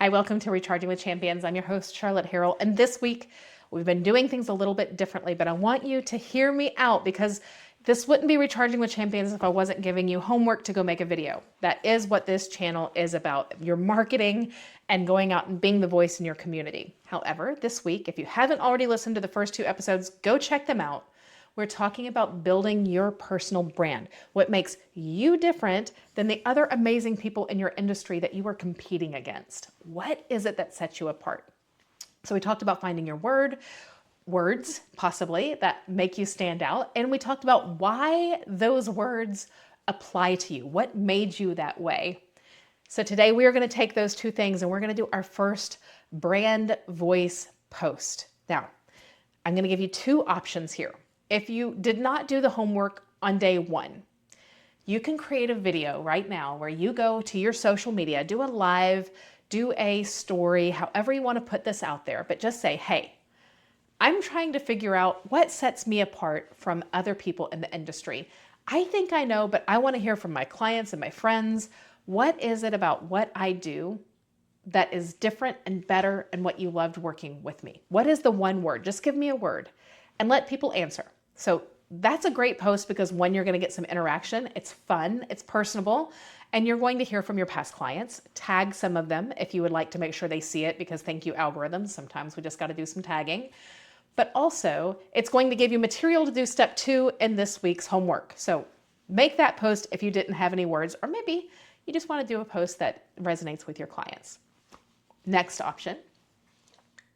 Hi, welcome to Recharging with Champions. I'm your host, Charlotte Harrell, and this week we've been doing things a little bit differently, but I want you to hear me out because this wouldn't be Recharging with Champions if I wasn't giving you homework to go make a video. That is what this channel is about, your marketing and going out and being the voice in your community. However, this week, if you haven't already listened to the first two episodes, go check them out. We're talking about building your personal brand, what makes you different than the other amazing people in your industry that you are competing against. What is it that sets you apart? So we talked about finding your words possibly that make you stand out. And we talked about why those words apply to you. What made you that way? So today we are going to take those two things and we're going to do our first brand voice post. Now, I'm going to give you two options here. If you did not do the homework on day one, you can create a video right now where you go to your social media, do a live, do a story, however you want to put this out there, but just say, hey, I'm trying to figure out what sets me apart from other people in the industry. I think I know, but I want to hear from my clients and my friends. What is it about what I do that is different and better and what you loved working with me? What is the one word? Just give me a word and let people answer. So that's a great post because one, you're going to get some interaction. It's fun, it's personable, and you're going to hear from your past clients. Tag some of them if you would like to make sure they see it because thank you algorithms. Sometimes we just got to do some tagging. But also it's going to give you material to do step 2 in this week's homework. So make that post if you didn't have any words, or maybe you just want to do a post that resonates with your clients. Next option,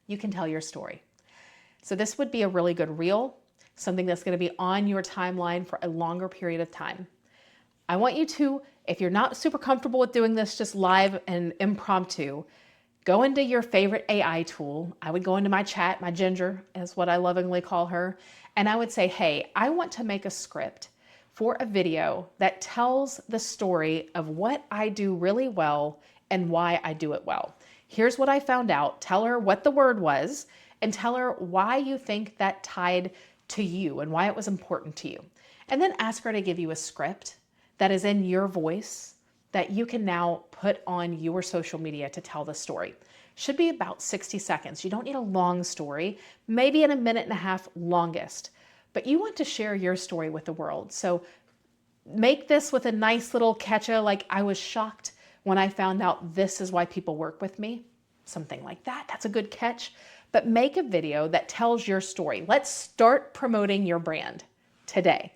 you can tell your story. So this would be a really good reel, something that's going to be on your timeline for a longer period of time. I want you to, if you're not super comfortable with doing this just live and impromptu, go into your favorite AI tool. I would go into my chat, my Ginger is what I lovingly call her, and I would say, hey, I want to make a script for a video that tells the story of what I do really well and why I do it well. Here's what I found out. Tell her what the word was and tell her why you think that tied to you and why it was important to you. And then ask her to give you a script that is in your voice that you can now put on your social media to tell the story. Should be about 60 seconds. You don't need a long story, maybe in a minute and a half longest, but you want to share your story with the world. So make this with a nice little catcha, like I was shocked when I found out this is why people work with me. Something like that. That's a good catch. But make a video that tells your story. Let's start promoting your brand today.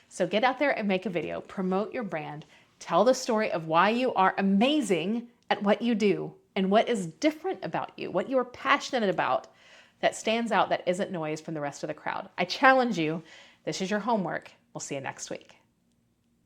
So get out there and make a video, promote your brand, tell the story of why you are amazing at what you do and what is different about you, what you are passionate about that stands out, that isn't noise from the rest of the crowd. I challenge you. This is your homework. We'll see you next week.